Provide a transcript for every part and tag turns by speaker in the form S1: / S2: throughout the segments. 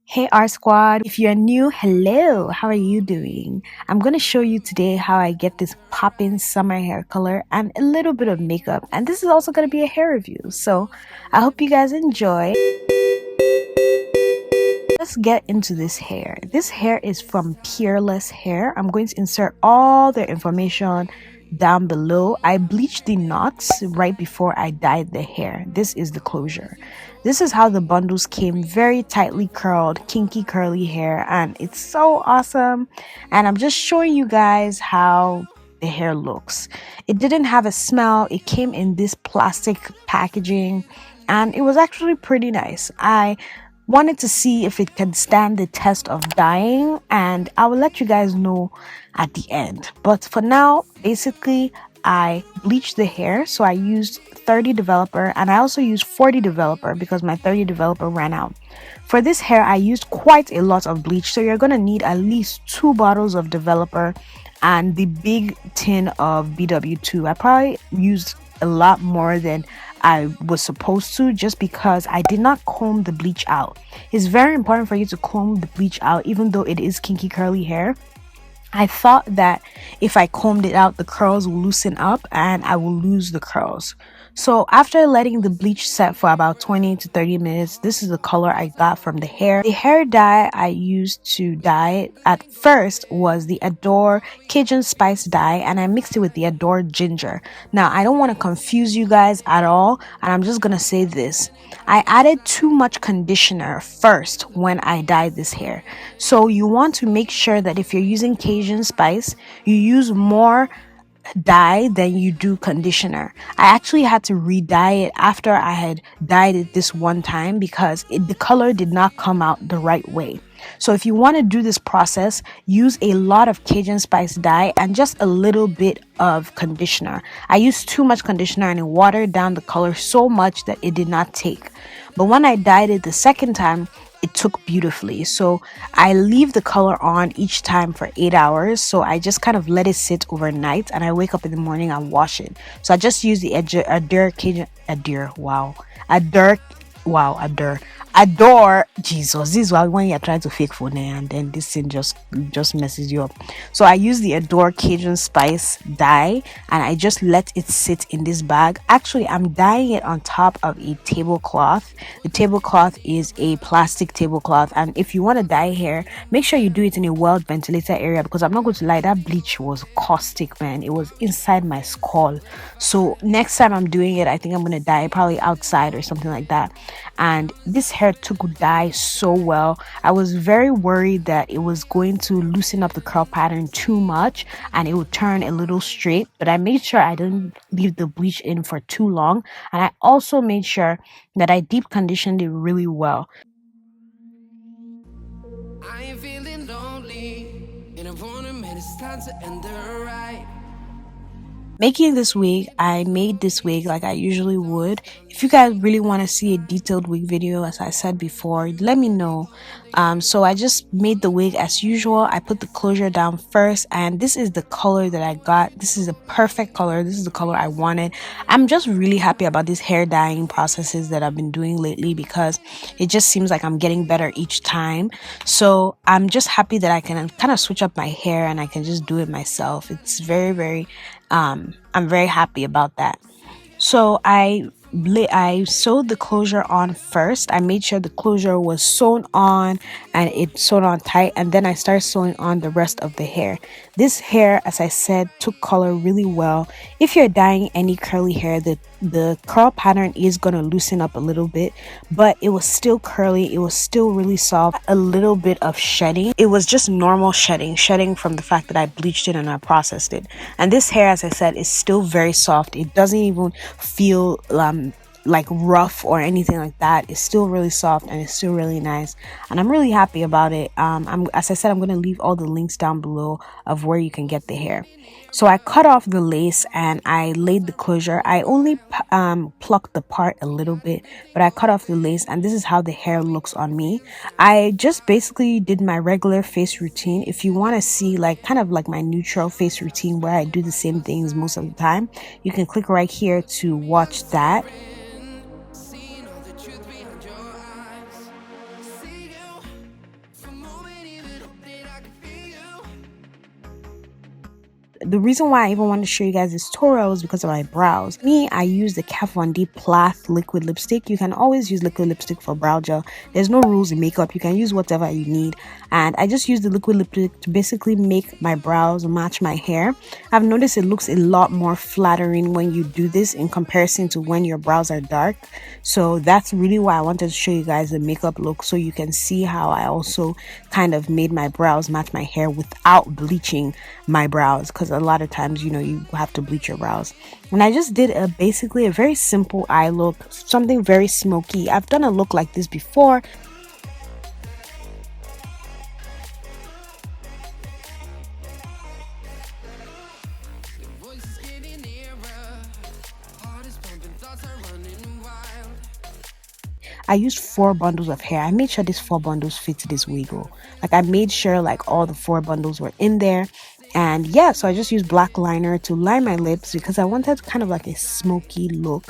S1: Hey R Squad, if you're new, hello, how are you doing? I'm going to show you today how I get this poppin' summer hair color and a little bit of makeup, and this is also going to be a hair review, so I hope you guys enjoy. Let's get into this hair. This hair is from Peerless hair. I'm going to insert all their information down below. I bleached the knots right before I dyed the hair. This is the closure. This is how the bundles came, very tightly curled, kinky curly hair, and it's so awesome. And I'm just showing you guys how the hair looks. It didn't have a smell. It came in this plastic packaging and it was actually pretty nice. I wanted to see if it can stand the test of dyeing, and I will let you guys know at the end. But for now, basically I bleached the hair, so I used 30 developer and I also used 40 developer because my 30 developer ran out. For this hair I used quite a lot of bleach, so you're gonna need at least 2 bottles of developer and the big tin of BW2. I probably used a lot more than I was supposed to, just because I did not comb the bleach out. It's very important for you to comb the bleach out, even though it is kinky curly hair. I thought that if I combed it out, the curls will loosen up and I will lose the curls. So after letting the bleach set for about 20 to 30 minutes, this is the color I got from the hair. The hair dye I used to dye it at first was the Adore Cajun Spice dye, and I mixed it with the Adore Ginger. Now, I don't want to confuse you guys at all, and I'm just gonna say this. I added too much conditioner first when I dyed this hair. So you want to make sure that if you're using Cajun Spice, you use more dye than you do conditioner. I actually had to re-dye it after I had dyed it this one time because the color did not come out the right way. So if you want to do this process, use a lot of Cajun Spice dye and just a little bit of conditioner. I used too much conditioner and it watered down the color so much that it did not take. But when I dyed it the second time, it took beautifully. So I leave the color on each time for 8 hours. So I just kind of let it sit overnight and I wake up in the morning and wash it. So I just use the Adore. Jesus, this is why when you're trying to fake phone and then this thing just messes you up. So I use the Adore Cajun Spice dye and I just let it sit in this bag. Actually, I'm dyeing it on top of a tablecloth. The tablecloth is a plastic tablecloth, and if you want to dye hair, make sure you do it in a well ventilated area, because I'm not going to lie, that bleach was caustic, man. It was inside my skull. So next time I'm doing it, I think I'm going to dye it probably outside or something like that. And this hair took dye so well. I was very worried that it was going to loosen up the curl pattern too much and it would turn a little straight, but I made sure I didn't leave the bleach in for too long, and I also made sure that I deep conditioned it really well. I am feeling lonely and I wanna admit it's time to end the ride. Making this wig, I made this wig like I usually would. If you guys really want to see a detailed wig video, as I said before, let me know. So I just made the wig as usual. I put the closure down first, and this is the color that I got. This is a perfect color. This is the color I wanted. I'm just really happy about these hair dyeing processes that I've been doing lately, because it just seems like I'm getting better each time. So I'm just happy that I can kind of switch up my hair and I can just do it myself. It's very I'm very happy about that. So I sewed the closure on first. I made sure the closure was sewn on and it sewn on tight, and then I started sewing on the rest of the hair. This hair, as I said, took color really well. If you're dyeing any curly hair, the curl pattern is going to loosen up a little bit, but it was still curly. It was still really soft. A little bit of shedding. It was just normal shedding from the fact that I bleached it and I processed it. And this hair, as I said, is still very soft. It doesn't even feel like rough or anything like that. It's still really soft and it's still really nice, and I'm really happy about it. As I said, I'm going to leave all the links down below of where you can get the hair. So I cut off the lace and I laid the closure. I only plucked the part a little bit, but I cut off the lace, and this is how the hair looks on me. I just basically did my regular face routine. If you want to see like kind of like my neutral face routine where I do the same things most of the time, you can click right here to watch that. the reason why I even want to show you guys this tutorial is because of my brows. Me, I use the Kat Von D Plath liquid lipstick. You can always use liquid lipstick for brow gel. There's no rules in makeup. You can use whatever you need. And I just use the liquid lipstick to basically make my brows match my hair. I've noticed it looks a lot more flattering when you do this in comparison to when your brows are dark. So that's really why I wanted to show you guys the makeup look, so you can see how I also kind of made my brows match my hair without bleaching my brows, because a lot of times, you know, you have to bleach your brows. And I just did basically a very simple eye look, something very smoky. I've done a look like this before. I used 4 bundles of hair. I made sure these 4 bundles fit this wiggle. Like, I made sure like all the 4 bundles were in there. And yeah, so I just used black liner to line my lips because I wanted kind of like a smoky look.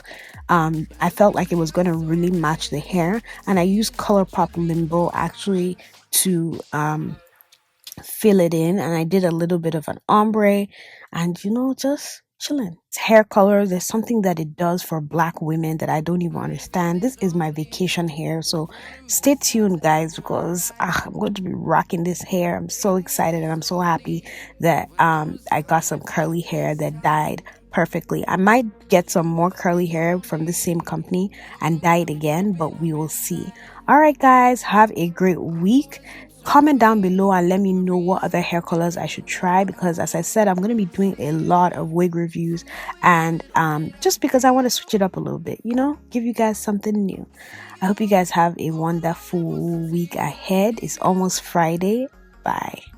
S1: I felt like it was going to really match the hair. And I used ColourPop Limbo actually to fill it in, and I did a little bit of an ombre, and you know, just chilling. Hair color, there's something that it does for black women that I don't even understand. This is my vacation hair, so stay tuned guys, because I'm going to be rocking this hair. I'm so excited and I'm so happy that I got some curly hair that dyed perfectly. I might get some more curly hair from the same company and dye it again, but we will see. All right guys, have a great week. Comment down below and let me know what other hair colors I should try, because as I said, I'm going to be doing a lot of wig reviews, and just because I want to switch it up a little bit, you know, give you guys something new. I hope you guys have a wonderful week ahead. It's almost Friday. Bye.